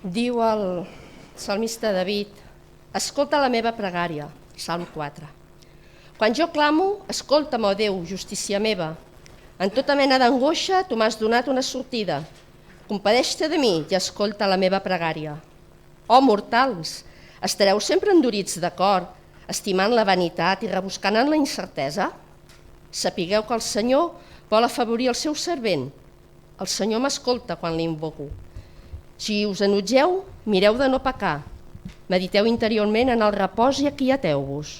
Diu el salmista David: escolta la meva pregària, Salm 4. Quan jo clamo, escolta'm, ó Déu, justícia meva. En tota mena d'angoixa tu m'has donat una sortida. Compadeix-te de mi i escolta la meva pregària. Ó mortals, estareu sempre endurits de cor, estimant la vanitat i rebuscant en la incertesa? Sapigueu que el Senyor vol afavorir el seu servent. El Senyor m'escolta quan l'invoco. Si us enutgeu, mireu de no pecar. Mediteu interiorment en el repòs i aquieteu-vos.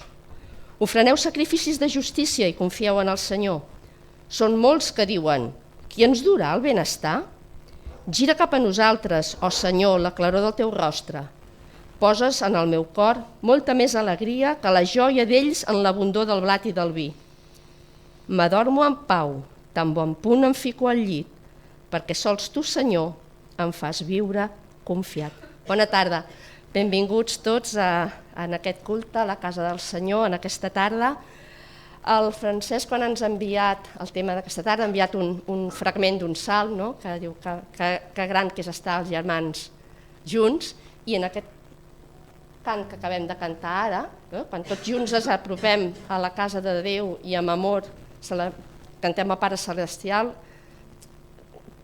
Ofreneu sacrificis de justícia i confieu en el Senyor. Són molts que diuen: qui ens durà el benestar? Gira cap a nosaltres, ó Senyor, la claror del teu rostre. Poses en el meu cor molta més alegria que la joia d'ells en l'abundor del blat i del vi. M'adormo en pau, tan bon punt em fico al llit, perquè sols tu, Senyor, em fas viure confiat. Bona tarda. Benvinguts tots en aquest culte a la Casa del Senyor, en aquesta tarda. El Francesc, quan ens ha enviat el tema d'aquesta tarda, ha enviat un fragment d'un salm, no? Que diu que gran que és estar els germans junts, i en aquest cant que acabem de cantar ara, quan tots junts ens apropem a la casa de Déu i amb amor cantem a Pare Celestial,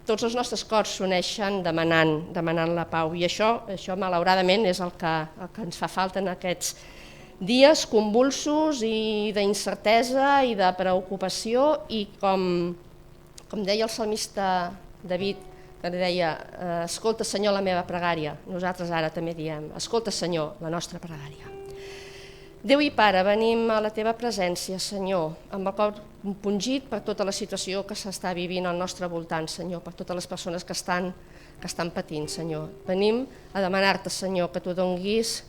tots els nostres cors s'uneixen demanant la pau, i això malauradament és el que ens fa falta en aquests dies convulsos i d'incertesa i de preocupació, i com deia el salmista David, que deia: escolta, Senyor, la meva pregària. Nosaltres ara també diem: escolta, Senyor, la nostra pregària. Déu i Pare, venim a la teva presència, Senyor, amb el cor compungit per tota la situació que s'està vivint al nostre voltant, Senyor, per totes les persones que estan patint, Senyor. Venim a demanar-te, Senyor, que tu donguis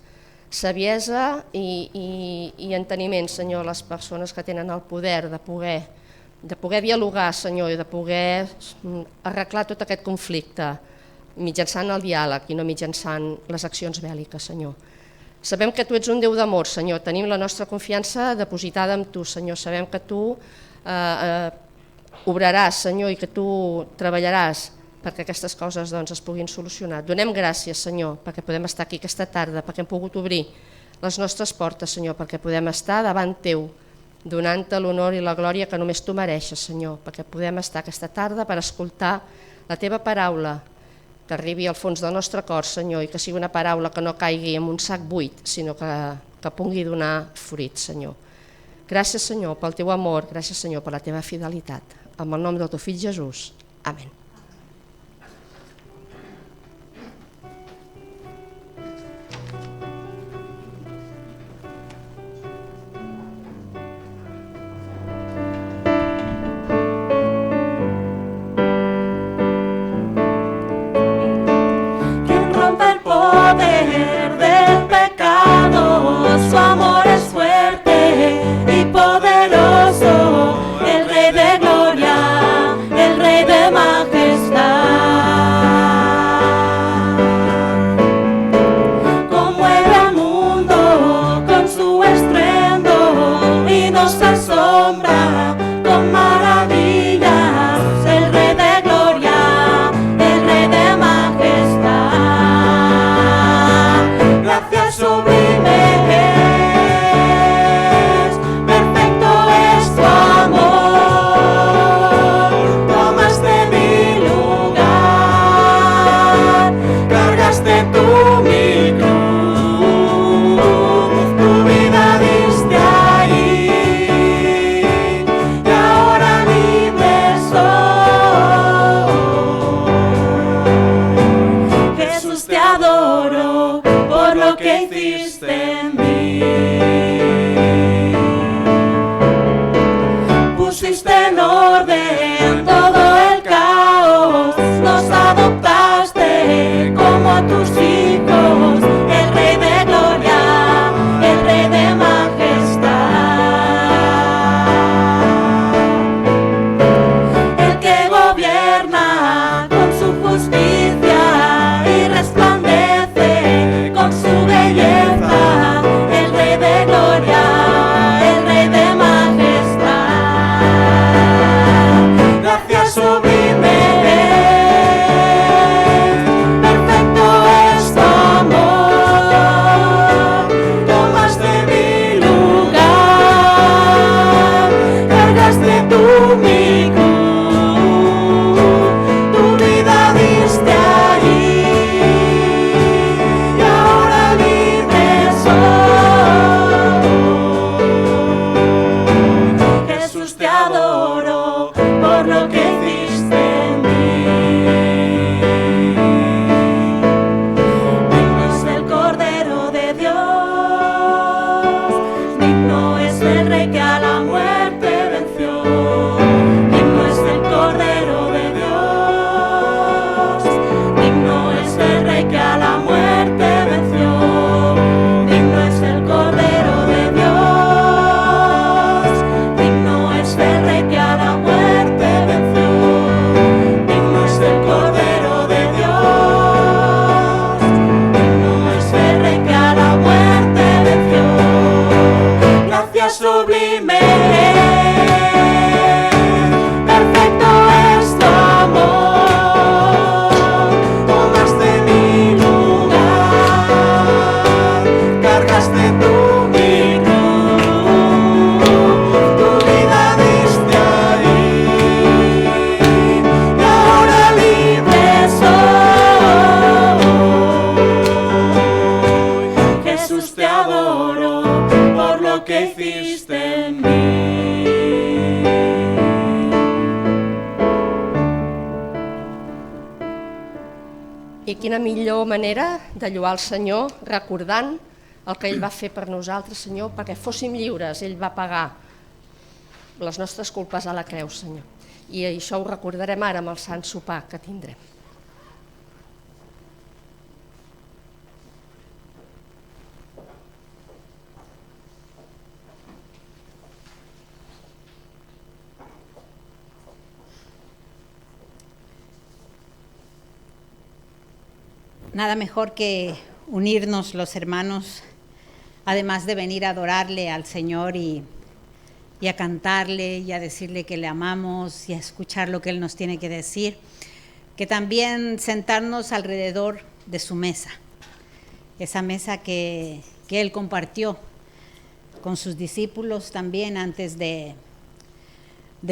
saviesa i enteniment, Senyor, a les persones que tenen el poder de poder dialogar, Senyor, i de poder arreglar tot aquest conflicte mitjançant el diàleg i no mitjançant les accions bèl·liques, Senyor. Sabem que tu ets un Déu d'amor, Senyor, tenim la nostra confiança depositada en tu, Senyor, sabem que tu obraràs, Senyor, i que tu treballaràs perquè aquestes coses es puguin solucionar. Donem gràcies, Senyor, perquè podem estar aquí aquesta tarda, perquè hem pogut obrir les nostres portes, Senyor, perquè podem estar davant teu, donant-te l'honor i la glòria que només tu mereixes, Senyor, perquè podem estar aquesta tarda per escoltar la teva paraula, que arribi al fons del nostre cor, Senyor, i que sigui una paraula que no caigui en un sac buit, sinó que pugui donar fruit, Senyor. Gràcies, Senyor, pel teu amor, gràcies, Senyor, per la teva fidelitat. En el nom del teu fill Jesús. Amén. Su amor es fuerte y poderoso, el Rey de gloria, el Rey de majestad. Conmueve al mundo con su estruendo y nos asombra con maravillas, el Rey de gloria, el Rey de majestad. Gracias sublimes. Perfecto es tu amor, tomaste mi I quina millor manera de lloar el Senyor recordant el que ell va fer per nosaltres, Senyor, perquè fóssim lliures. Ell va pagar les nostres culpes a la creu, Senyor. I això ho recordarem ara amb el Sant Sopar que tindrem. Nada mejor que unirnos los hermanos, además de venir a adorarle al Señor y a cantarle y a decirle que le amamos y a escuchar lo que Él nos tiene que decir, que también sentarnos alrededor de su mesa, esa mesa que Él compartió con sus discípulos también antes de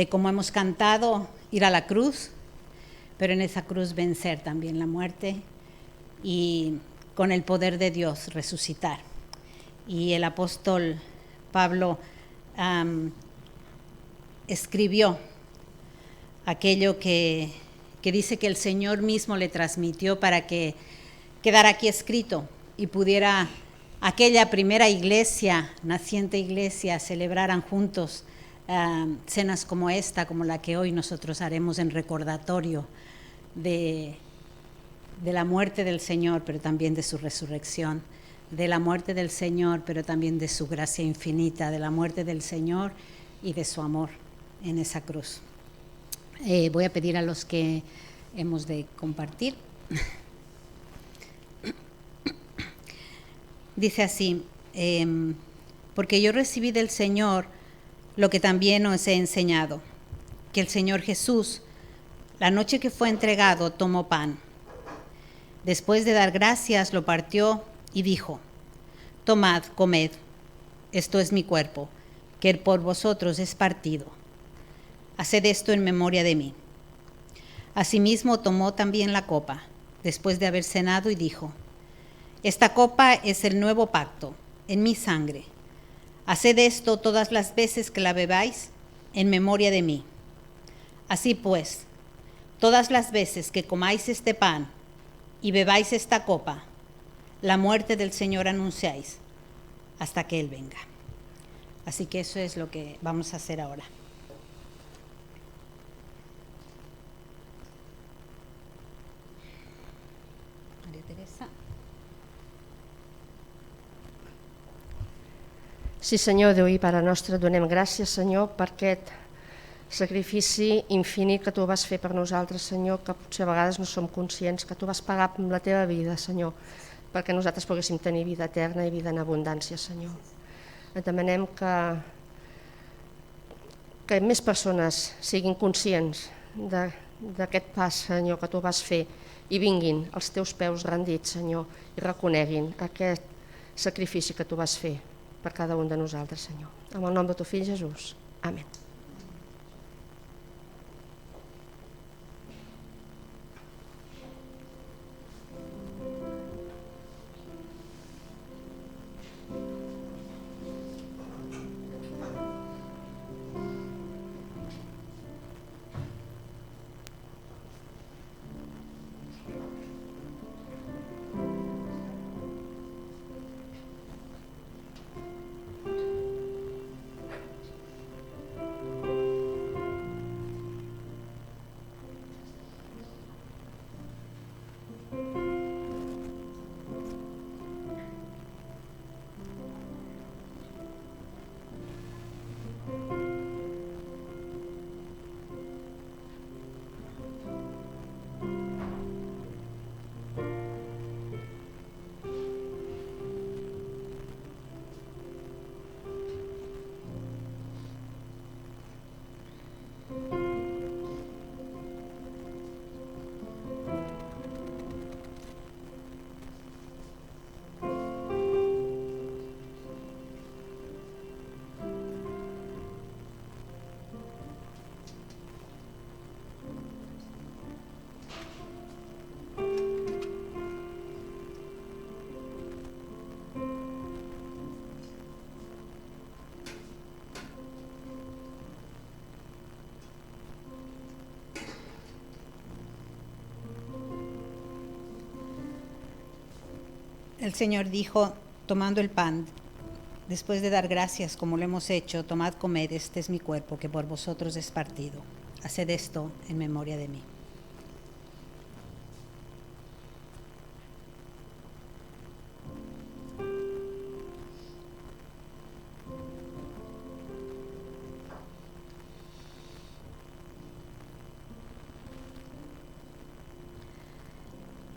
como hemos cantado, ir a la cruz, pero en esa cruz vencer también la muerte y con el poder de Dios resucitar. Y el apóstol Pablo escribió aquello que dice que el Señor mismo le transmitió para que quedara aquí escrito y pudiera aquella primera iglesia, naciente iglesia, celebraran juntos cenas como esta, como la que hoy nosotros haremos en recordatorio de la muerte del Señor, pero también de su resurrección, de la muerte del Señor, pero también de su gracia infinita, de la muerte del Señor y de su amor en esa cruz. Voy a pedir a los que hemos de compartir. Dice así, porque yo recibí del Señor lo que también os he enseñado, que el Señor Jesús, la noche que fue entregado, tomó pan. Después de dar gracias, lo partió y dijo, tomad, comed, esto es mi cuerpo, que por vosotros es partido. Haced esto en memoria de mí. Asimismo tomó también la copa, después de haber cenado, y dijo, esta copa es el nuevo pacto, en mi sangre. Haced esto todas las veces que la bebáis, en memoria de mí. Así pues, todas las veces que comáis este pan y bebáis esta copa, la muerte del Señor anunciáis hasta que Él venga. Así que eso es lo que vamos a hacer ahora. María Teresa. Sí, Senyor, Déu i Pare nostre, donem gràcies, Senyor, per aquest sacrifici infinit que tu vas fer per nosaltres, Senyor, que potser a vegades no som conscients, que tu vas pagar amb la teva vida, Senyor, perquè nosaltres poguéssim tenir vida eterna i vida en abundància, Senyor. Et demanem que més persones siguin conscients d'aquest pas, Senyor, que tu vas fer i vinguin als teus peus rendits, Senyor, i reconeguin aquest sacrifici que tu vas fer per cada un de nosaltres, Senyor. En el nom de tu fill Jesús. Amén. El Señor dijo, tomando el pan, después de dar gracias como lo hemos hecho, tomad, comed, este es mi cuerpo que por vosotros es partido. Haced esto en memoria de mí.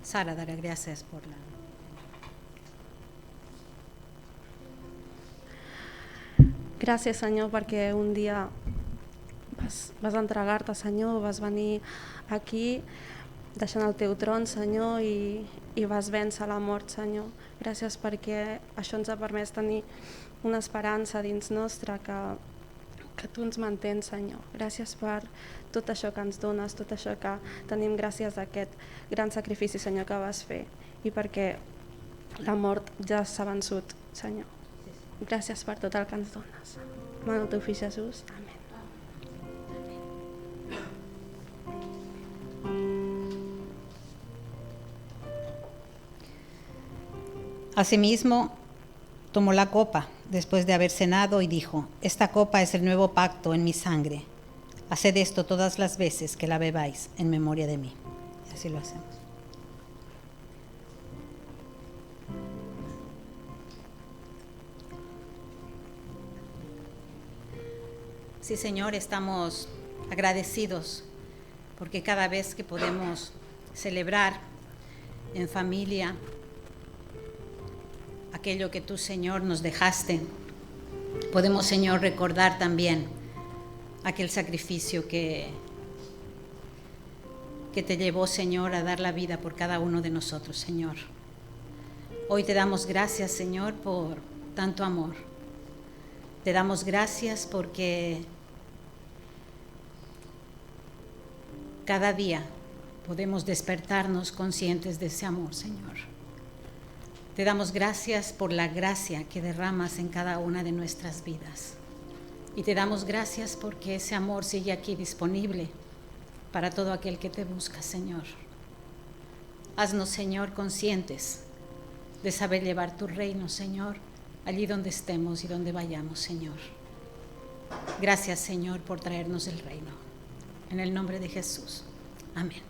Sara dará gracias por la... Gràcies, Senyor, perquè un dia vas entregar-te, Senyor, vas venir aquí deixant el teu tron, Senyor, i vas vèncer la mort, Senyor. Gràcies perquè això ens ha permès tenir una esperança dins nostra que tu ens mantens, Senyor. Gràcies per tot això que ens dones, tot això que tenim gràcies a aquest gran sacrifici, Senyor, que vas fer, i perquè la mort ja s'ha vençut, Senyor. Gràcies per tot el que ens dones. En el teu fill Jesús. Amén. Asimismo, tomó la copa después de haber cenado y dijo, esta copa es el nuevo pacto en mi sangre. Haced esto todas las veces que la bebáis en memoria de mí. Y así lo hacemos. Sí, Señor, estamos agradecidos porque cada vez que podemos celebrar en familia aquello que tú, Señor, nos dejaste, podemos, Señor, recordar también aquel sacrificio que te llevó, Señor, a dar la vida por cada uno de nosotros, Señor. Hoy te damos gracias, Señor, por tanto amor. Te damos gracias porque cada día podemos despertarnos conscientes de ese amor, Señor. Te damos gracias por la gracia que derramas en cada una de nuestras vidas. Y te damos gracias porque ese amor sigue aquí disponible para todo aquel que te busca, Señor. Haznos, Señor, conscientes de saber llevar tu reino, Señor, allí donde estemos y donde vayamos, Señor. Gracias, Señor, por traernos el reino. En el nombre de Jesús. Amén.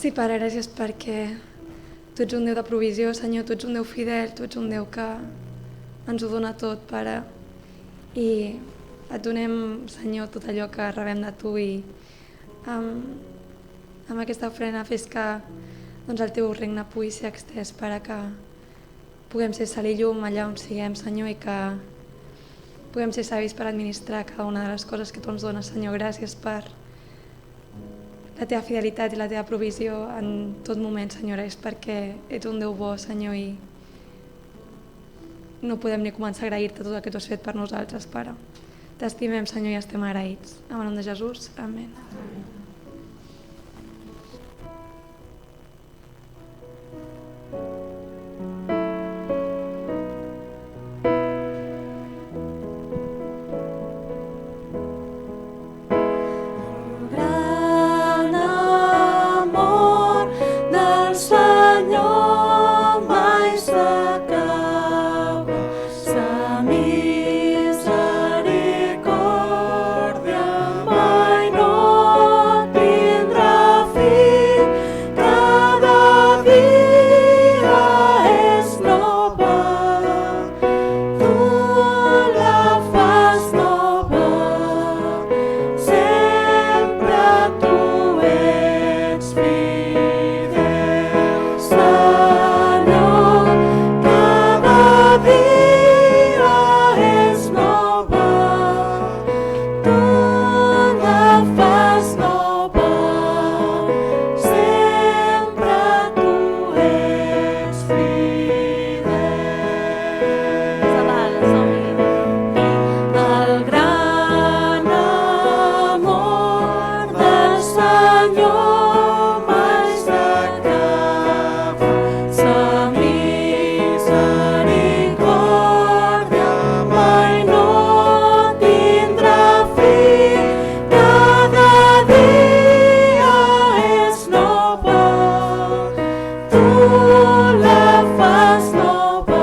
Sí, Pare, gràcies perquè tu ets un Déu de provisió, Senyor, tu ets un Déu fidel, tu ets un Déu que ens ho dona tot, Pare. I et donem, Senyor, tot allò que rebem de tu i amb aquesta ofrena fes que doncs, el teu regne pugui ser extès, Pare, que puguem ser sal i llum allà on siguem, Senyor, i que puguem ser savis per administrar cada una de les coses que tu ens dones, Senyor. Gràcies per la teva fidelitat i la teva provisió en tot moment, Senyora. És perquè ets un Déu bo, Senyor, i no podem ni començar a agrair-te tot el que tu has fet per nosaltres, Pare. T'estimem, Senyor, i estem agraïts. En el nom de Jesús. Amén. Gran amor del Senyor mai s'acaba, sa misericòrdia mai no tindrà fi. Cada dia és nova, tu la fas nova. Sempre tu ets fidel, Senyor. Cada dia és nova, tu la fas nova. Sempre tu ets fidel. El gran amor del Senyor mai s'acaba, sa misericòrdia mai no tindrà fi. Cada dia és nova, tu la fas nova.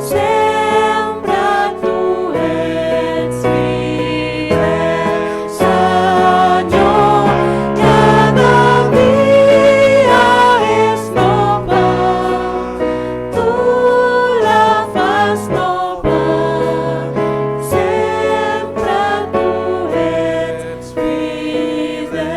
Sempre tu ets fidel, Senyor. Cada dia és nova, tu la fas nova. Sempre tu ets fidel.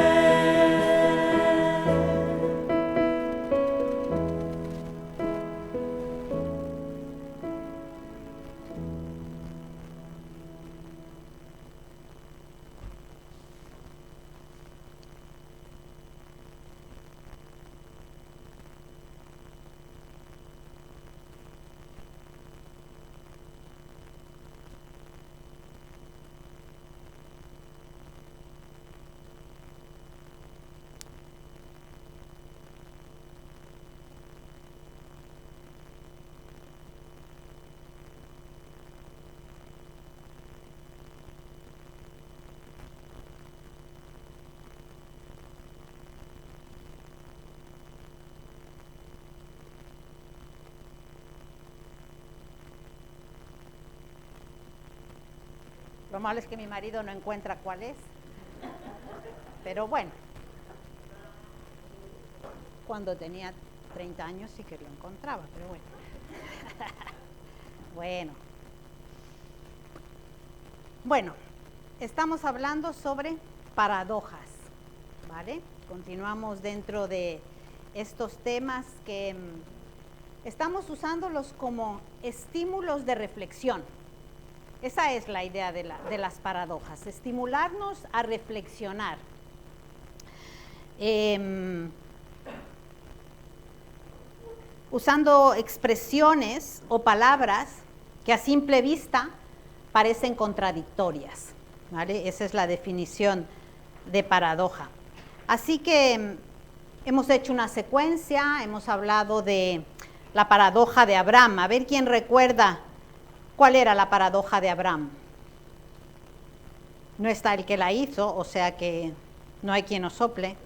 Lo malo es que mi marido no encuentra cuál es. Pero bueno, cuando tenía 30 años sí que lo encontraba, pero bueno. Bueno, estamos hablando sobre paradojas, ¿vale? Continuamos dentro de estos temas que estamos usándolos como estímulos de reflexión. Esa es la idea de las paradojas, estimularnos a reflexionar. Usando expresiones o palabras que a simple vista parecen contradictorias, ¿vale? Esa es la definición de paradoja. Así que hemos hecho una secuencia, hemos hablado de la paradoja de Abraham. A ver quién recuerda cuál era la paradoja de Abraham. No está el que la hizo, o sea que no hay quien nos sople.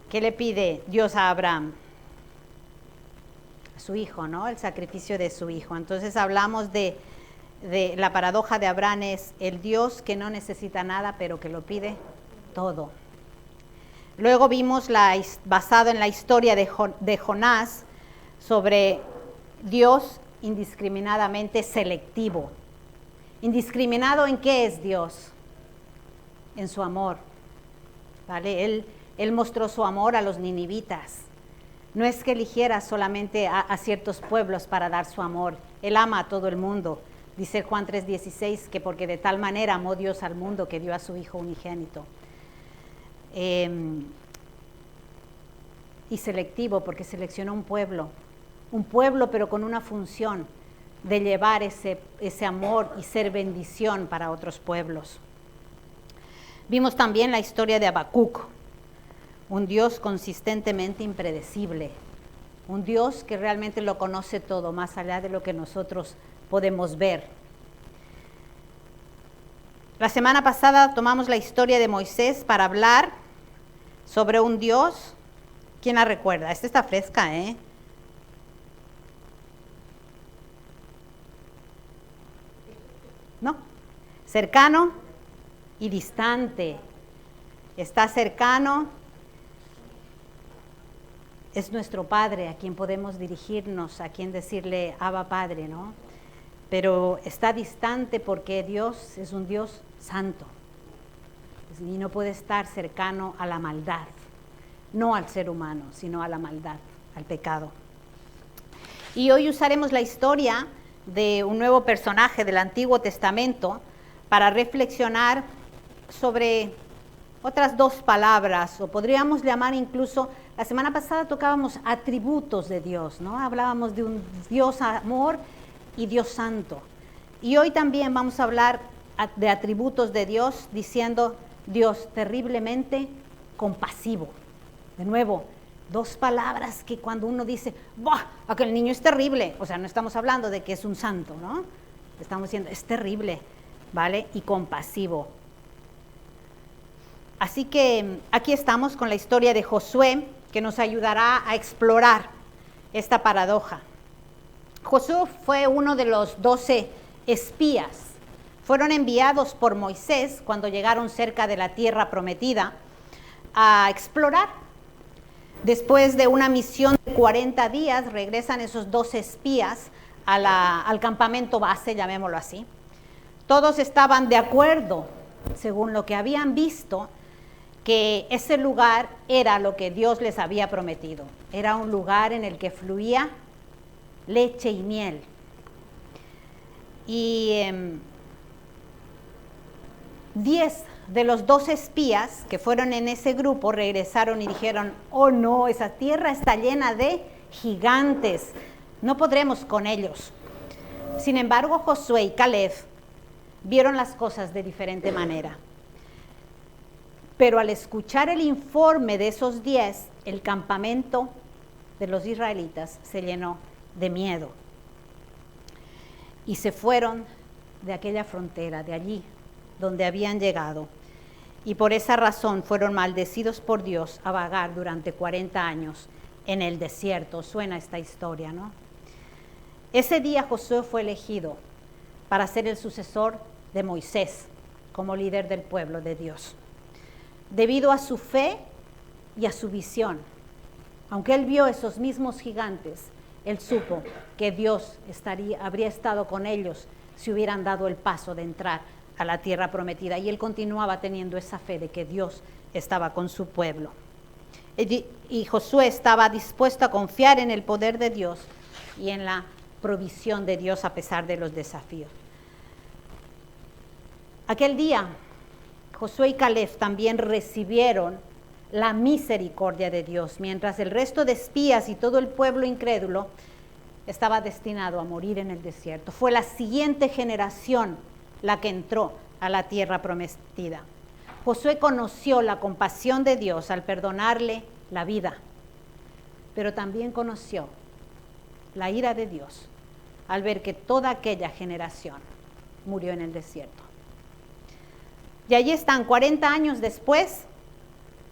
¿Qué le pide Dios a Abraham? A su hijo, ¿no? El sacrificio de su hijo. Entonces hablamos de de la paradoja de Abraham es el Dios que no necesita nada, pero que lo pide todo. Luego vimos, basado en la historia de Jonás, sobre Dios indiscriminadamente selectivo. ¿Indiscriminado en qué es Dios? En su amor. ¿Vale? Él mostró su amor a los ninivitas. No es que eligiera solamente a ciertos pueblos para dar su amor. Él ama a todo el mundo. Dice Juan 3:16 que porque de tal manera amó Dios al mundo que dio a su Hijo unigénito. Y selectivo porque seleccionó un pueblo pero con una función de llevar ese amor y ser bendición para otros pueblos. Vimos también la historia de Habacuc, un Dios consistentemente impredecible, un Dios que realmente lo conoce todo, más allá de lo que nosotros podemos ver. La semana pasada tomamos la historia de Moisés para hablar sobre un Dios. ¿Quién la recuerda? Esta está fresca, ¿eh? ¿No? Cercano y distante. Está cercano, es nuestro Padre a quien podemos dirigirnos, a quien decirle Abba Padre, ¿no? Pero está distante porque Dios es un Dios santo y no puede estar cercano a la maldad, no al ser humano, sino a la maldad, al pecado. Y hoy usaremos la historia de un nuevo personaje del Antiguo Testamento para reflexionar sobre otras dos palabras, o podríamos llamar incluso, la semana pasada tocábamos atributos de Dios, ¿no? Hablábamos de un Dios amor y Dios santo. Y hoy también vamos a hablar de atributos de Dios diciendo Dios terriblemente compasivo. De nuevo, dos palabras que cuando uno dice, ¡bah! Aquel niño es terrible. O sea, no estamos hablando de que es un santo, ¿no? Estamos diciendo, es terrible, ¿vale? Y compasivo. Así que aquí estamos con la historia de Josué, que nos ayudará a explorar esta paradoja. Josué fue uno de los 12 espías. Fueron enviados por Moisés cuando llegaron cerca de la tierra prometida a explorar. Después de una misión de 40 días, regresan esos 12 espías al campamento base, llamémoslo así. Todos estaban de acuerdo, según lo que habían visto, que ese lugar era lo que Dios les había prometido. Era un lugar en el que fluía leche y miel. Y 10 de los 12 espías que fueron en ese grupo regresaron y dijeron, oh no, esa tierra está llena de gigantes, no podremos con ellos. Sin embargo, Josué y Caleb vieron las cosas de diferente manera. Pero al escuchar el informe de esos 10, el campamento de los israelitas se llenó de miedo. Y se fueron de aquella frontera, de allí donde habían llegado. Y por esa razón fueron maldecidos por Dios a vagar durante 40 años en el desierto. Suena esta historia, ¿no? Ese día Josué fue elegido para ser el sucesor de Moisés como líder del pueblo de Dios. Debido a su fe y a su visión, aunque él vio esos mismos gigantes, él supo que Dios habría estado con ellos si hubieran dado el paso de entrar a la tierra prometida. Y él continuaba teniendo esa fe de que Dios estaba con su pueblo. Y Josué estaba dispuesto a confiar en el poder de Dios y en la provisión de Dios a pesar de los desafíos. Aquel día, Josué y Caleb también recibieron la misericordia de Dios, mientras el resto de espías y todo el pueblo incrédulo estaba destinado a morir en el desierto. Fue la siguiente generación la que entró a la tierra prometida. Josué conoció la compasión de Dios al perdonarle la vida, pero también conoció la ira de Dios al ver que toda aquella generación murió en el desierto. Y allí están 40 años después,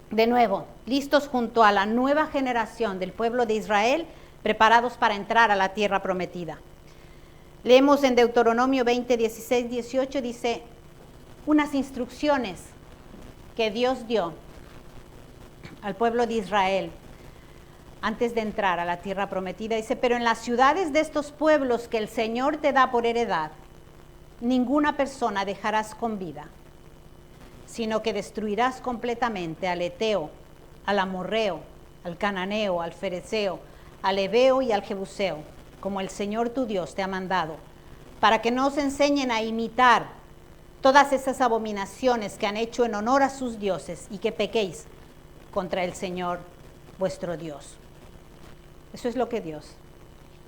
de nuevo, listos junto a la nueva generación del pueblo de Israel, preparados para entrar a la tierra prometida. Leemos en Deuteronomio 20, 16, 18, dice unas instrucciones que Dios dio al pueblo de Israel antes de entrar a la tierra prometida. Dice, pero en las ciudades de estos pueblos que el Señor te da por heredad, ninguna persona dejarás con vida, sino que destruirás completamente al Eteo, al Amorreo, al Cananeo, al Fereceo, al Heveo y al Jebuseo, como el Señor tu Dios te ha mandado, para que no os enseñen a imitar todas esas abominaciones que han hecho en honor a sus dioses y que pequéis contra el Señor vuestro Dios. Eso es lo que Dios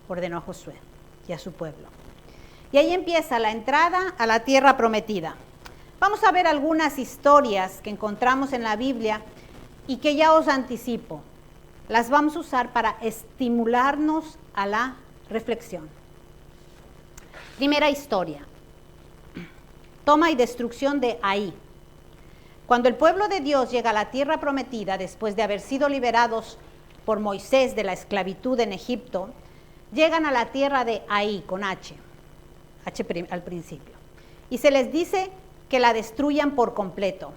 ordenó a Josué y a su pueblo. Y ahí empieza la entrada a la tierra prometida. Vamos a ver algunas historias que encontramos en la Biblia y que ya os anticipo. Las vamos a usar para estimularnos a la reflexión. Primera historia. Toma y destrucción de Ai. Cuando el pueblo de Dios llega a la tierra prometida, después de haber sido liberados por Moisés de la esclavitud en Egipto, llegan a la tierra de Ai, con H al principio. Y se les dice que la destruyan por completo.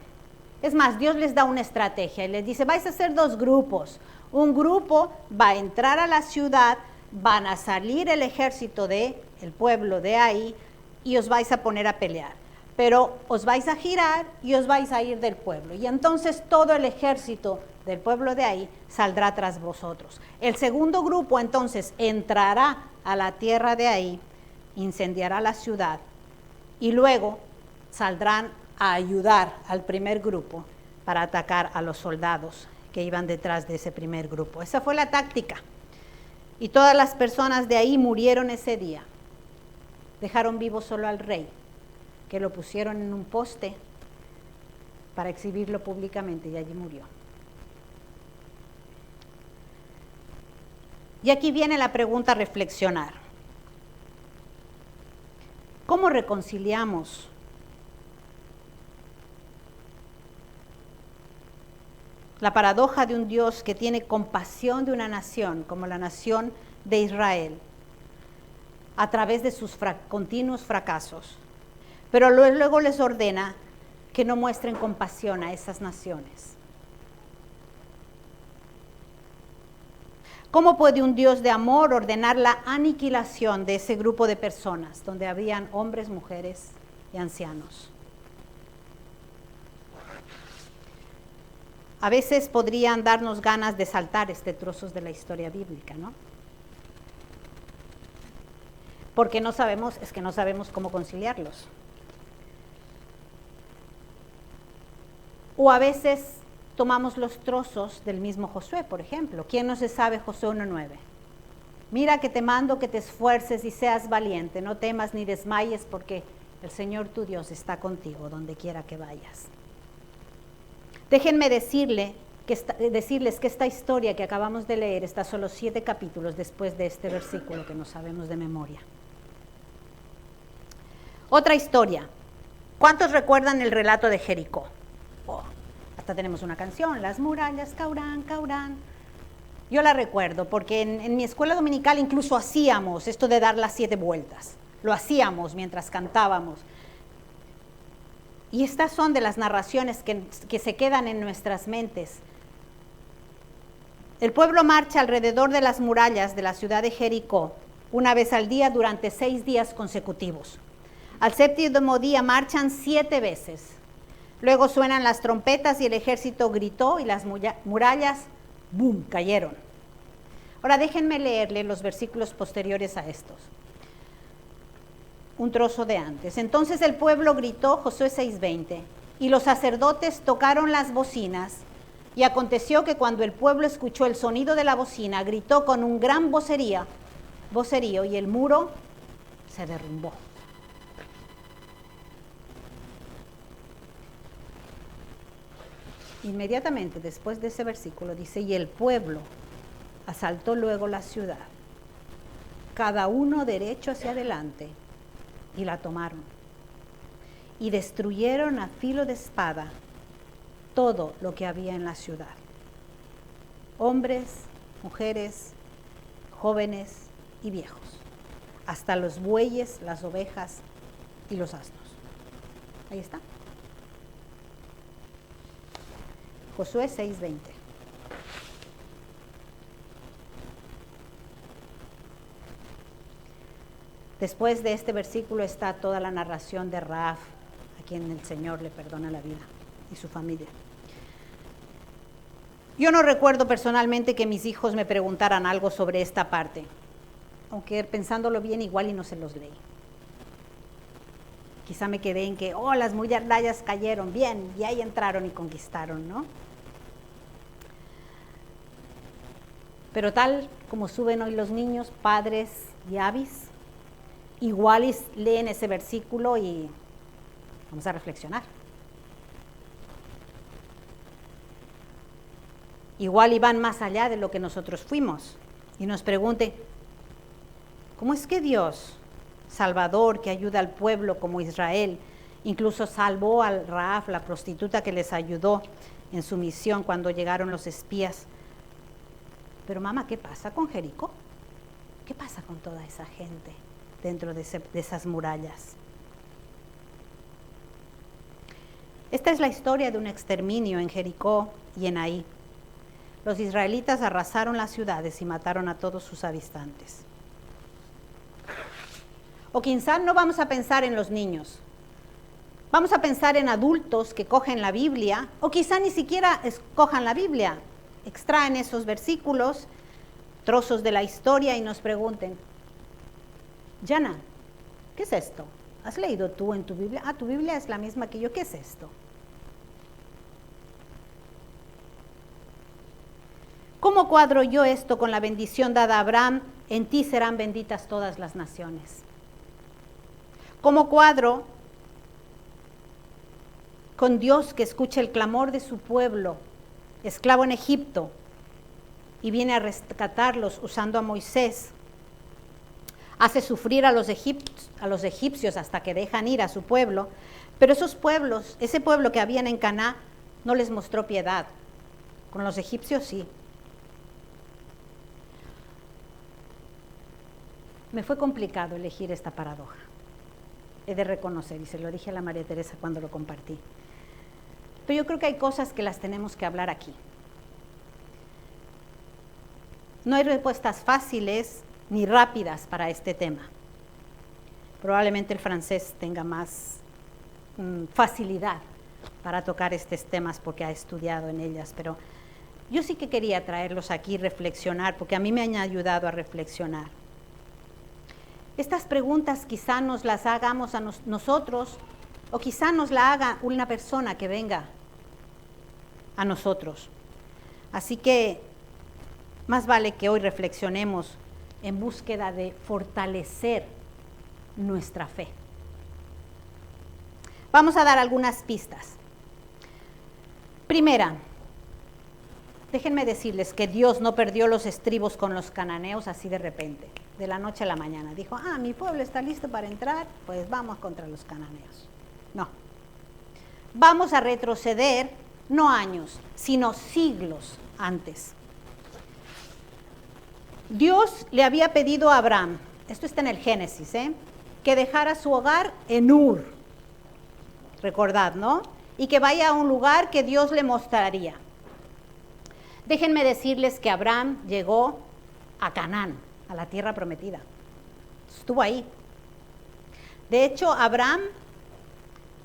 Es más, Dios les da una estrategia y les dice, vais a hacer dos grupos. Un grupo va a entrar a la ciudad, van a salir el ejército del pueblo de Ai y os vais a poner a pelear. Pero os vais a girar y os vais a ir del pueblo. Y entonces todo el ejército del pueblo de Ai saldrá tras vosotros. El segundo grupo entonces entrará a la tierra de Ai, incendiará la ciudad y luego saldrán a ayudar al primer grupo para atacar a los soldados que iban detrás de ese primer grupo. Esa fue la táctica. Y todas las personas de ahí murieron ese día. Dejaron vivo solo al rey, que lo pusieron en un poste para exhibirlo públicamente y allí murió. Y aquí viene la pregunta a reflexionar. ¿Cómo reconciliamos la paradoja de un Dios que tiene compasión de una nación como la nación de Israel a través de sus continuos fracasos, pero luego les ordena que no muestren compasión a esas naciones? ¿Cómo puede un Dios de amor ordenar la aniquilación de ese grupo de personas donde habían hombres, mujeres y ancianos? A veces podrían darnos ganas de saltar trozos de la historia bíblica, ¿no? Porque no sabemos cómo conciliarlos. O a veces tomamos los trozos del mismo Josué, por ejemplo. ¿Quién no se sabe Josué 1:9? Mira que te mando que te esfuerces y seas valiente, no temas ni desmayes, porque el Señor tu Dios está contigo donde quiera que vayas. Déjenme decirles que esta historia que acabamos de leer está solo 7 capítulos después de este versículo que no sabemos de memoria. Otra historia. ¿Cuántos recuerdan el relato de Jericó? Hasta tenemos una canción, las murallas caurán, caurán. Yo la recuerdo porque en mi escuela dominical incluso hacíamos esto de dar las 7 vueltas. Lo hacíamos mientras cantábamos. Y estas son de las narraciones que se quedan en nuestras mentes. El pueblo marcha alrededor de las murallas de la ciudad de Jericó una vez al día durante 6 días consecutivos. Al 7º día marchan 7 veces. Luego suenan las trompetas y el ejército gritó y las murallas, ¡boom!, cayeron. Ahora déjenme leerle los versículos posteriores a estos. Un trozo de antes. Entonces el pueblo gritó, Josué 6:20, y los sacerdotes tocaron las bocinas, y aconteció que cuando el pueblo escuchó el sonido de la bocina, gritó con un gran vocerío, y el muro se derrumbó. Inmediatamente después de ese versículo dice, y el pueblo asaltó luego la ciudad, cada uno derecho hacia adelante, y la tomaron. Y destruyeron a filo de espada todo lo que había en la ciudad. Hombres, mujeres, jóvenes y viejos. hasta los bueyes, las ovejas y los asnos. Ahí está. Josué 6:20. Después de este versículo está toda la narración de Rahab, a quien el Señor le perdona la vida, y su familia. Yo no recuerdo personalmente que mis hijos me preguntaran algo sobre esta parte, aunque pensándolo bien igual y no se los leí. Quizá me quedé en que, las murallas cayeron bien y ahí entraron y conquistaron, ¿no? Pero tal como suben hoy los niños, padres y avis, igual leen ese versículo y vamos a reflexionar. Igual y van más allá de lo que nosotros fuimos y nos pregunten, ¿cómo es que Dios, Salvador, que ayuda al pueblo como Israel, incluso salvó a Rahab, la prostituta que les ayudó en su misión cuando llegaron los espías? Pero mamá, ¿qué pasa con Jericó? ¿Qué pasa con toda esa gente dentro de esas murallas? Esta es la historia de un exterminio en Jericó y en Ai. Los israelitas arrasaron las ciudades y mataron a todos sus habitantes. O quizá no vamos a pensar en los niños. Vamos a pensar en adultos que cogen la Biblia, o quizá ni siquiera escojan la Biblia, extraen esos versículos, trozos de la historia y nos pregunten, Jana, ¿qué es esto? ¿Has leído tú en tu Biblia? Tu Biblia es la misma que yo, ¿qué es esto? ¿Cómo cuadro yo esto con la bendición dada a Abraham? En ti serán benditas todas las naciones. ¿Cómo cuadro con Dios que escucha el clamor de su pueblo, esclavo en Egipto, y viene a rescatarlos usando a Moisés? Hace sufrir a los egipcios hasta que dejan ir a su pueblo, pero ese pueblo que habían en Canaán no les mostró piedad. Con los egipcios sí. Me fue complicado elegir esta paradoja. He de reconocer, y se lo dije a la María Teresa cuando lo compartí. Pero yo creo que hay cosas que las tenemos que hablar aquí. No hay respuestas fáciles ni rápidas para este tema. Probablemente el francés tenga más facilidad para tocar estos temas porque ha estudiado en ellas, pero yo sí que quería traerlos aquí y reflexionar, porque a mí me han ayudado a reflexionar. Estas preguntas quizá nos las hagamos a nosotros, o quizá nos la haga una persona que venga a nosotros. Así que más vale que hoy reflexionemos en búsqueda de fortalecer nuestra fe. Vamos a dar algunas pistas. Primera, déjenme decirles que Dios no perdió los estribos con los cananeos así de repente, de la noche a la mañana. Dijo, mi pueblo está listo para entrar, pues vamos contra los cananeos. No. Vamos a retroceder, no años, sino siglos antes. Dios le había pedido a Abraham, esto está en el Génesis, que dejara su hogar en Ur, recordad, ¿no? Y que vaya a un lugar que Dios le mostraría. Déjenme decirles que Abraham llegó a Canaán, a la tierra prometida. Estuvo ahí. De hecho, Abraham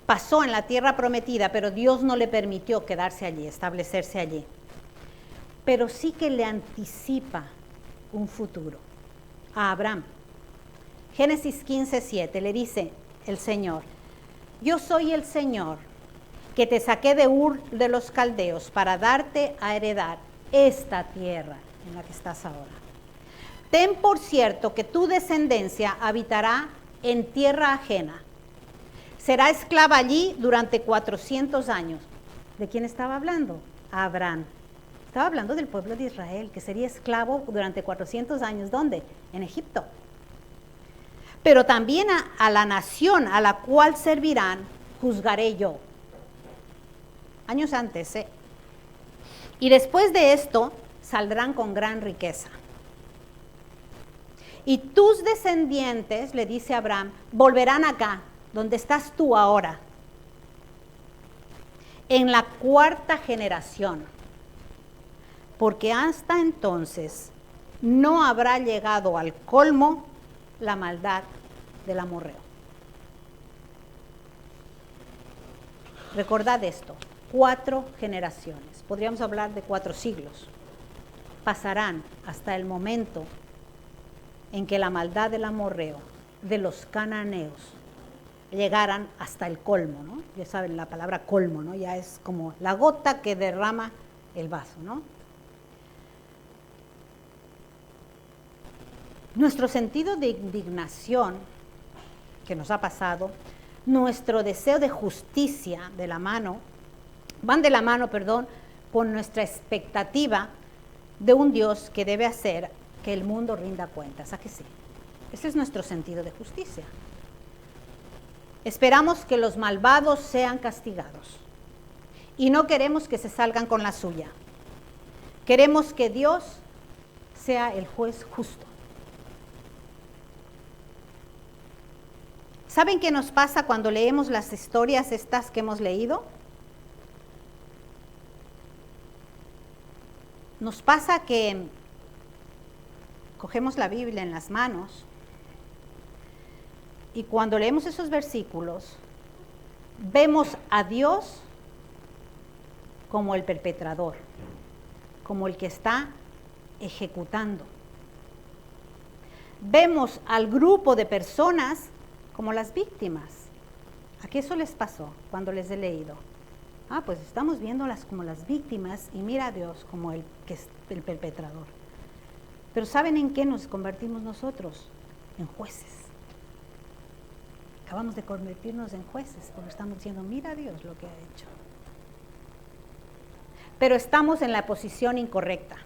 pasó en la tierra prometida, pero Dios no le permitió quedarse allí, establecerse allí. Pero sí que le anticipa un futuro a Abraham. Génesis 15:7 le dice el Señor, yo soy el Señor que te saqué de Ur de los Caldeos para darte a heredar esta tierra en la que estás ahora. Ten por cierto que tu descendencia habitará en tierra ajena. Será esclava allí durante 400 años. ¿De quién estaba hablando? A Abraham. Estaba hablando del pueblo de Israel, que sería esclavo durante 400 años. ¿Dónde? En Egipto. Pero también a la nación a la cual servirán, juzgaré yo. Años antes, Y después de esto, saldrán con gran riqueza. y tus descendientes, le dice Abraham, volverán acá, donde estás tú ahora, en la 4ª generación, porque hasta entonces no habrá llegado al colmo la maldad del amorreo. Recordad esto, 4 generaciones, podríamos hablar de 4 siglos, pasarán hasta el momento en que la maldad del amorreo, de los cananeos, llegaran hasta el colmo, ¿no? Ya saben la palabra colmo, ¿no? Ya es como la gota que derrama el vaso, ¿no? Nuestro sentido de indignación que nos ha pasado, nuestro deseo de justicia van de la mano, con nuestra expectativa de un Dios que debe hacer que el mundo rinda cuentas. ¿A que sí? Ese es nuestro sentido de justicia. Esperamos que los malvados sean castigados y no queremos que se salgan con la suya. Queremos que Dios sea el juez justo. ¿Saben qué nos pasa cuando leemos las historias estas que hemos leído? Nos pasa que cogemos la Biblia en las manos y cuando leemos esos versículos, vemos a Dios como el perpetrador, como el que está ejecutando. Vemos al grupo de personas como las víctimas. ¿A qué eso les pasó cuando les he leído? Pues estamos viéndolas como las víctimas y mira a Dios como el que es el perpetrador. Pero ¿saben en qué nos convertimos nosotros? En jueces. Acabamos de convertirnos en jueces porque estamos diciendo, mira a Dios lo que ha hecho. Pero estamos en la posición incorrecta.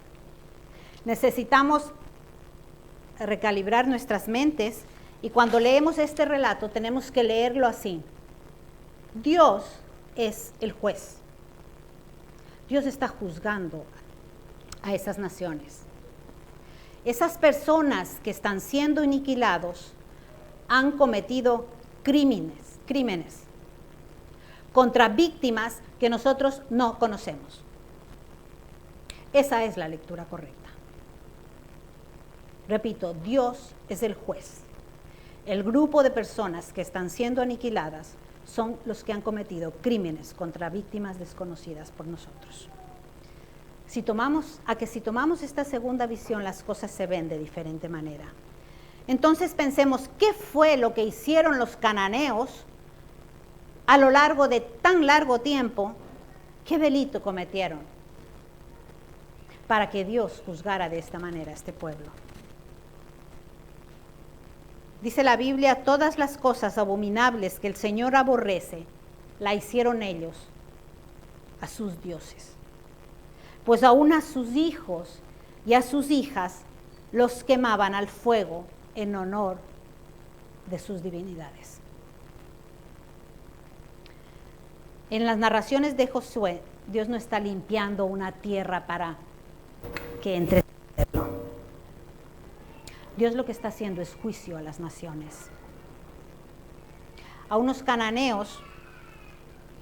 Necesitamos recalibrar nuestras mentes y cuando leemos este relato tenemos que leerlo así. Dios es el juez. Dios está juzgando a esas naciones. Esas personas que están siendo aniquilados han cometido crímenes contra víctimas que nosotros no conocemos. Esa es la lectura correcta. Repito, Dios es el juez. El grupo de personas que están siendo aniquiladas son los que han cometido crímenes contra víctimas desconocidas por nosotros. Si tomamos esta segunda visión, las cosas se ven de diferente manera. Entonces pensemos, ¿qué fue lo que hicieron los cananeos a lo largo de tan largo tiempo? ¿Qué delito cometieron para que Dios juzgara de esta manera a este pueblo? Dice la Biblia, todas las cosas abominables que el Señor aborrece, la hicieron ellos a sus dioses. Pues aún a sus hijos y a sus hijas los quemaban al fuego en honor de sus divinidades. En las narraciones de Josué, Dios no está limpiando una tierra para que entre. Dios lo que está haciendo es juicio a las naciones. A unos cananeos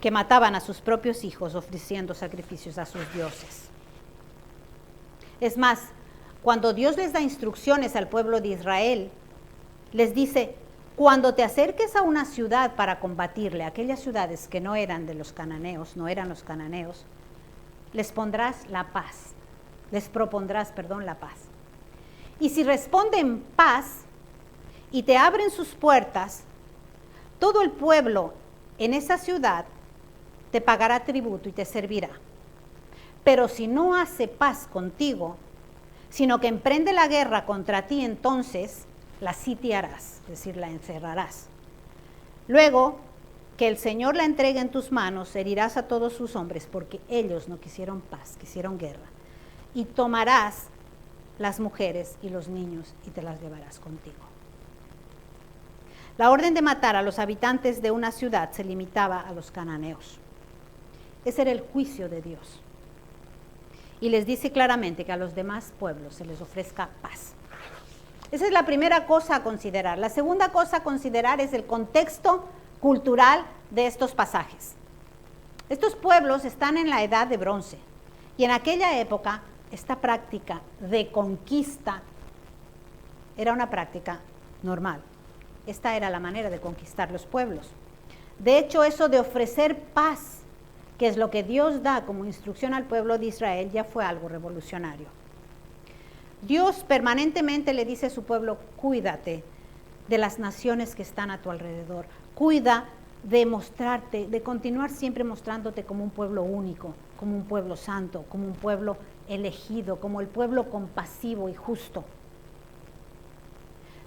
que mataban a sus propios hijos ofreciendo sacrificios a sus dioses. Es más, cuando Dios les da instrucciones al pueblo de Israel, les dice, cuando te acerques a una ciudad para combatirle, aquellas ciudades que no eran de los cananeos, les propondrás la paz. Y si responden paz y te abren sus puertas, todo el pueblo en esa ciudad te pagará tributo y te servirá. Pero si no hace paz contigo, sino que emprende la guerra contra ti, entonces la sitiarás, es decir, la encerrarás. Luego que el Señor la entregue en tus manos, herirás a todos sus hombres, porque ellos no quisieron paz, quisieron guerra. Y tomarás las mujeres y los niños y te las llevarás contigo. La orden de matar a los habitantes de una ciudad se limitaba a los cananeos. Ese era el juicio de Dios. Y les dice claramente que a los demás pueblos se les ofrezca paz. Esa es la primera cosa a considerar. La segunda cosa a considerar es el contexto cultural de estos pasajes. Estos pueblos están en la edad de bronce y en aquella época esta práctica de conquista era una práctica normal. Esta era la manera de conquistar los pueblos. De hecho, eso de ofrecer paz, que es lo que Dios da como instrucción al pueblo de Israel, ya fue algo revolucionario. Dios permanentemente le dice a su pueblo, cuídate de las naciones que están a tu alrededor. Cuida de mostrarte, de continuar siempre mostrándote como un pueblo único, como un pueblo santo, como un pueblo elegido, como el pueblo compasivo y justo.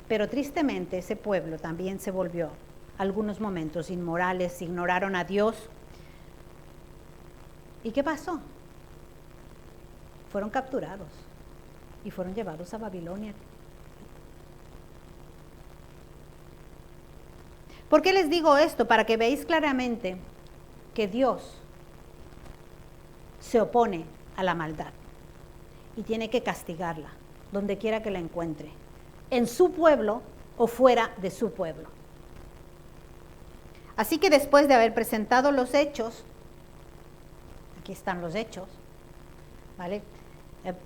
Pero tristemente ese pueblo también se volvió algunos momentos inmorales, ignoraron a Dios. ¿Y qué pasó? Fueron capturados y fueron llevados a Babilonia. ¿Por qué les digo esto? Para que veáis claramente que Dios se opone a la maldad y tiene que castigarla donde quiera que la encuentre, en su pueblo o fuera de su pueblo. Así que después de haber presentado los hechos, aquí están los hechos, ¿vale?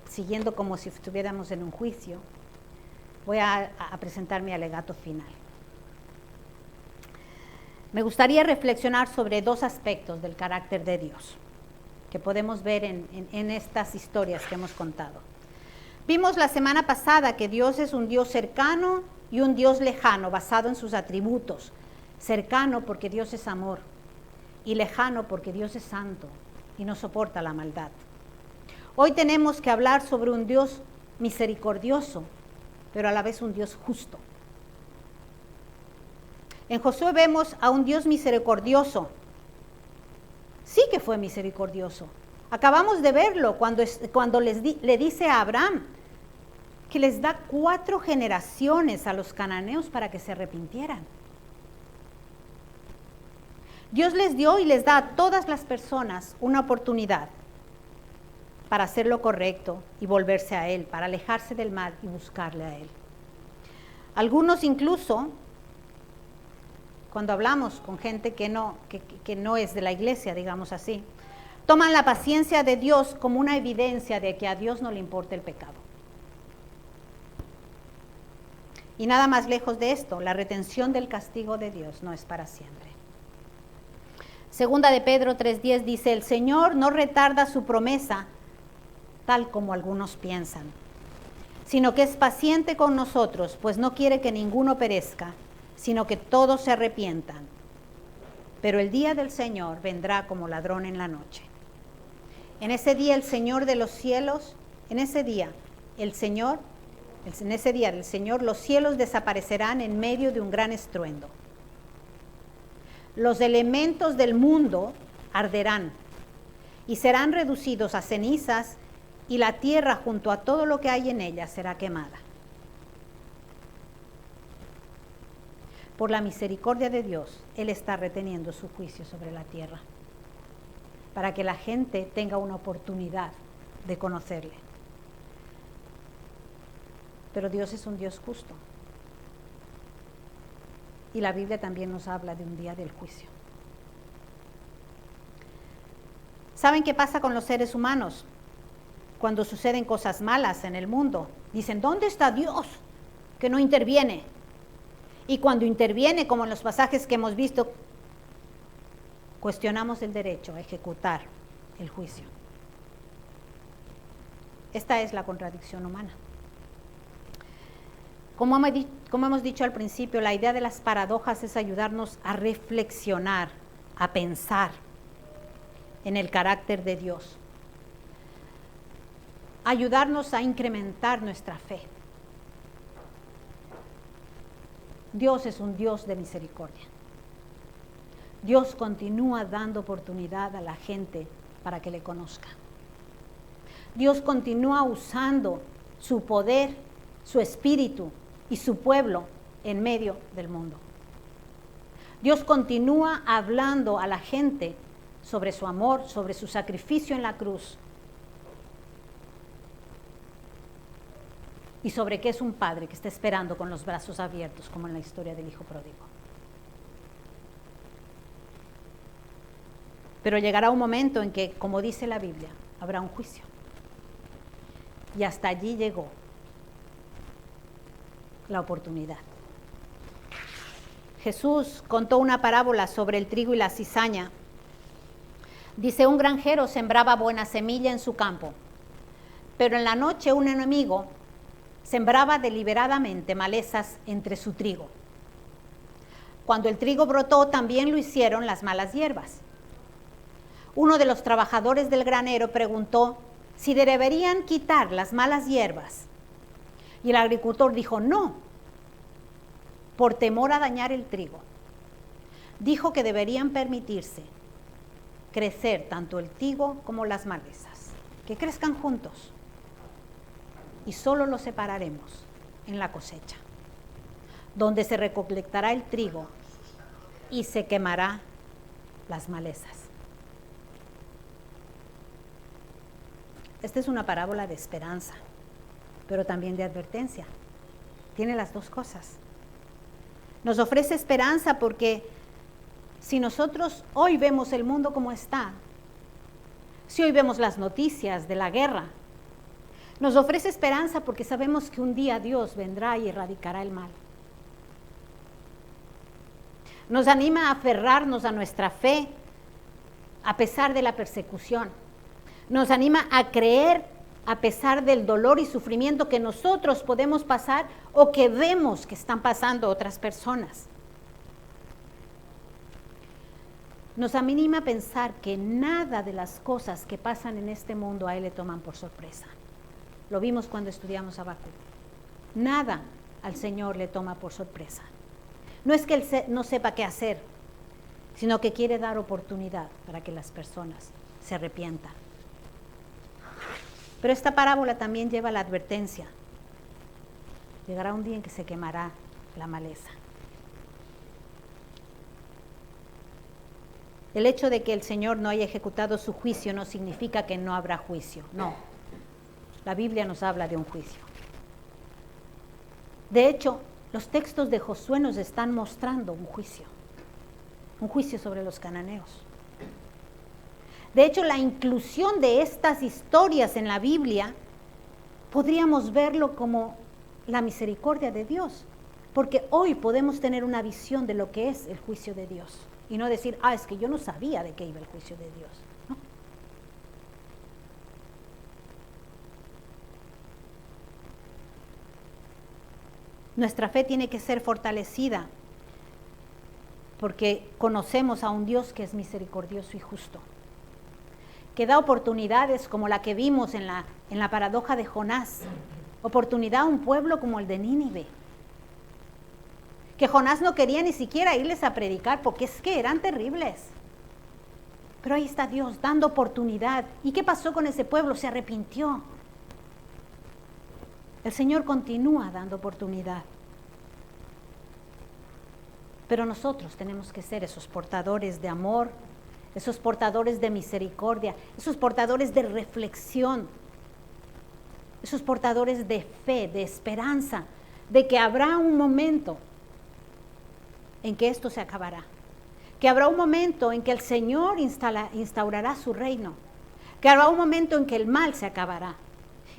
Siguiendo como si estuviéramos en un juicio, voy a presentar mi alegato final. Me gustaría reflexionar sobre dos aspectos del carácter de Dios que podemos ver en estas historias que hemos contado. Vimos la semana pasada que Dios es un Dios cercano y un Dios lejano, basado en sus atributos. Cercano porque Dios es amor y lejano porque Dios es santo y no soporta la maldad. Hoy tenemos que hablar sobre un Dios misericordioso, pero a la vez un Dios justo. En Josué vemos a un Dios misericordioso. Sí que fue misericordioso. Acabamos de verlo cuando le dice a Abraham que les da 4 generaciones a los cananeos para que se arrepintieran. Dios les dio y les da a todas las personas una oportunidad para hacer lo correcto y volverse a Él, para alejarse del mal y buscarle a Él. Algunos incluso, cuando hablamos con gente que no es de la iglesia, digamos así, toman la paciencia de Dios como una evidencia de que a Dios no le importa el pecado. Y nada más lejos de esto, la retención del castigo de Dios no es para siempre. Segunda de Pedro 3:10 dice, el Señor no retarda su promesa, tal como algunos piensan, sino que es paciente con nosotros, pues no quiere que ninguno perezca, sino que todos se arrepientan. Pero el día del Señor vendrá como ladrón en la noche. En ese día el Señor de los cielos, en ese día del Señor, los cielos desaparecerán en medio de un gran estruendo. Los elementos del mundo arderán y serán reducidos a cenizas, y la tierra junto a todo lo que hay en ella será quemada. Por la misericordia de Dios, Él está reteniendo su juicio sobre la tierra, para que la gente tenga una oportunidad de conocerle. Pero Dios es un Dios justo. Y la Biblia también nos habla de un día del juicio. ¿Saben qué pasa con los seres humanos? Cuando suceden cosas malas en el mundo, dicen, ¿dónde está Dios que no interviene? Y cuando interviene, como en los pasajes que hemos visto, cuestionamos el derecho a ejecutar el juicio. Esta es la contradicción humana. Como hemos dicho al principio, la idea de las paradojas es ayudarnos a reflexionar, a pensar en el carácter de Dios, ayudarnos a incrementar nuestra fe. Dios es un Dios de misericordia. Dios continúa dando oportunidad a la gente para que le conozca. Dios continúa usando su poder, su espíritu y su pueblo en medio del mundo. Dios continúa hablando a la gente sobre su amor, sobre su sacrificio en la cruz. y sobre qué es un padre que está esperando con los brazos abiertos, como en la historia del hijo pródigo. Pero llegará un momento en que, como dice la Biblia, habrá un juicio. Y hasta allí llegó la oportunidad. Jesús contó una parábola sobre el trigo y la cizaña. Dice, un granjero sembraba buena semilla en su campo, pero en la noche un enemigo sembraba deliberadamente malezas entre su trigo. Cuando el trigo brotó, también lo hicieron las malas hierbas. Uno de los trabajadores del granero preguntó si deberían quitar las malas hierbas. Y el agricultor dijo, no, por temor a dañar el trigo. Dijo que deberían permitirse crecer tanto el trigo como las malezas, que crezcan juntos. Y solo los separaremos en la cosecha, donde se recolectará el trigo y se quemará las malezas. Esta es una parábola de esperanza, pero también de advertencia. Tiene las dos cosas. Nos ofrece esperanza porque si nosotros hoy vemos el mundo como está, si hoy vemos las noticias de la guerra, nos ofrece esperanza porque sabemos que un día Dios vendrá y erradicará el mal. Nos anima a aferrarnos a nuestra fe a pesar de la persecución. Nos anima a creer a pesar del dolor y sufrimiento que nosotros podemos pasar o que vemos que están pasando otras personas. Nos anima a pensar que nada de las cosas que pasan en este mundo a Él le toman por sorpresa. Lo vimos cuando estudiamos Habacuc. Nada al Señor le toma por sorpresa. No es que Él no sepa qué hacer, sino que quiere dar oportunidad para que las personas se arrepientan. Pero esta parábola también lleva la advertencia. Llegará un día en que se quemará la maleza. El hecho de que el Señor no haya ejecutado su juicio no significa que no habrá juicio. No. La Biblia nos habla de un juicio. De hecho, los textos de Josué nos están mostrando un juicio sobre los cananeos. De hecho, la inclusión de estas historias en la Biblia podríamos verlo como la misericordia de Dios, porque hoy podemos tener una visión de lo que es el juicio de Dios y no decir, es que yo no sabía de qué iba el juicio de Dios. ¿No? Nuestra fe tiene que ser fortalecida porque conocemos a un Dios que es misericordioso y justo, que da oportunidades como la que vimos en la paradoja de Jonás, oportunidad a un pueblo como el de Nínive, que Jonás no quería ni siquiera irles a predicar porque es que eran terribles. Pero ahí está Dios dando oportunidad. ¿Y qué pasó con ese pueblo? Se arrepintió. El Señor continúa dando oportunidad. Pero nosotros tenemos que ser esos portadores de amor, esos portadores de misericordia, esos portadores de reflexión, esos portadores de fe, de esperanza, de que habrá un momento en que esto se acabará, que habrá un momento en que el Señor instaurará su reino, que habrá un momento en que el mal se acabará.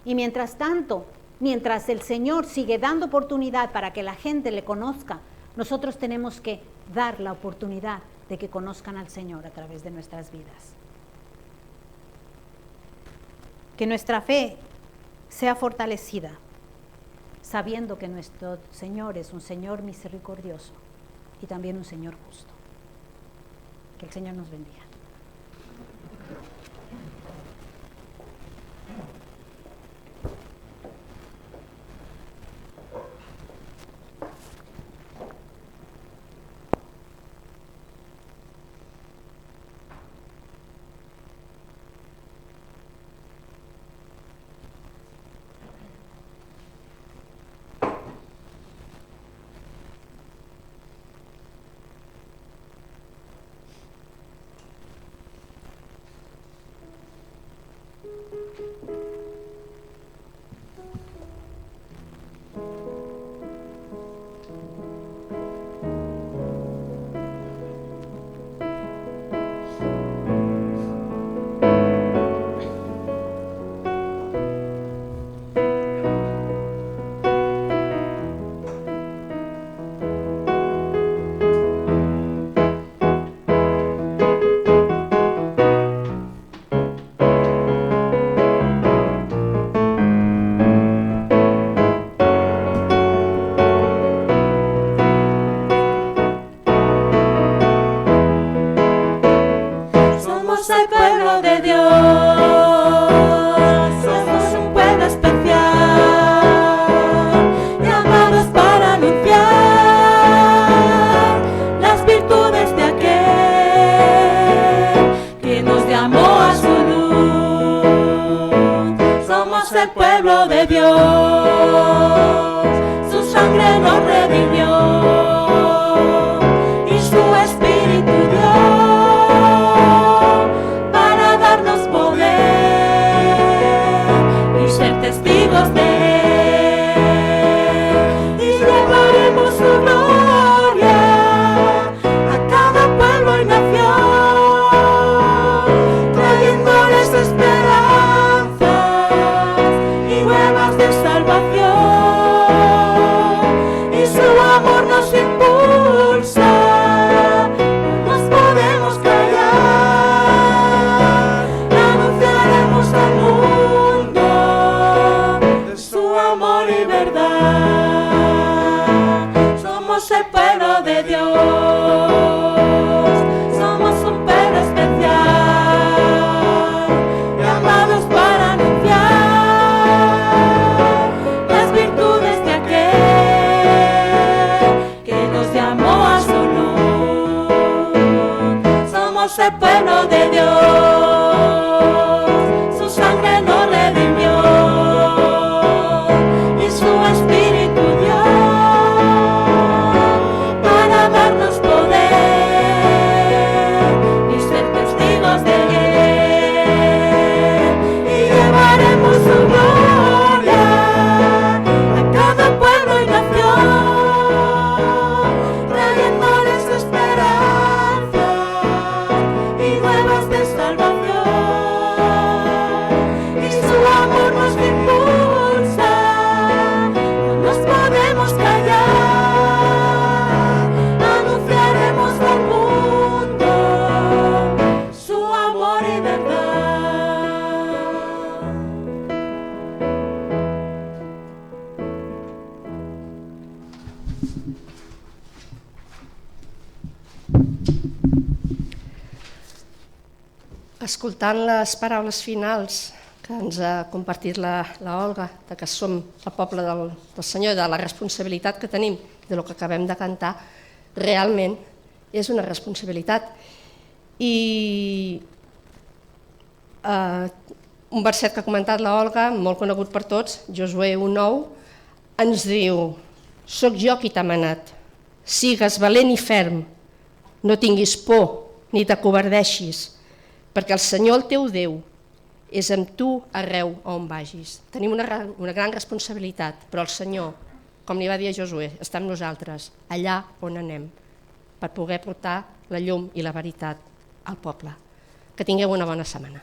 Y mientras tanto, mientras el Señor sigue dando oportunidad para que la gente le conozca, nosotros tenemos que dar la oportunidad de que conozcan al Señor a través de nuestras vidas. Que nuestra fe sea fortalecida, sabiendo que nuestro Señor es un Señor misericordioso y también un Señor justo. Que el Señor nos bendiga. Somos el pueblo de Dios, somos un pueblo especial, llamados para anunciar las virtudes de aquel que nos llamó a su luz. Somos el pueblo de Dios, su sangre nos redimió y su espíritu dio para darnos poder y ser testigos de él, y llevaremos su gloria a cada pueblo y nación, trayéndoles esperanzas y nuevas de salvación, y su amor nos impulsa. No nos podemos callar, anunciaremos al mundo de su amor y verdad. Somos el pueblo de Dios, somos un pueblo especial, llamados para anunciar las virtudes de aquel que nos llamó a su luz. Somos el pueblo de Dios, su sangre nos redimió y su espíritu dio para darnos poder y ser testigos de él, y llevaremos su gloria a cada pueblo y nación, trayéndoles esperanza y nuevas de salvación, y su amor nos impulsa. No nos podemos callar, anunciaremos al mundo su amor y verdad. Escoltant les paraules finals que ens ha compartit la Olga, de que som el poble del Senyor, de la responsabilitat que tenim, de lo que acabem de cantar, realment és una responsabilitat. I un verset que ha comentat la Olga, molt conegut per tots, Josué 1:9, ens diu: «Soc jo qui t'ha manat, sigues valent i ferm, no tinguis por ni t'acovardeixis, perquè el Senyor, el teu Déu, és amb tu arreu on vagis». Tenim una gran responsabilitat, però el Senyor, com li va dir a Josué, està amb nosaltres, allà on anem, per poder portar la llum i la veritat al poble. Que tingueu una bona setmana.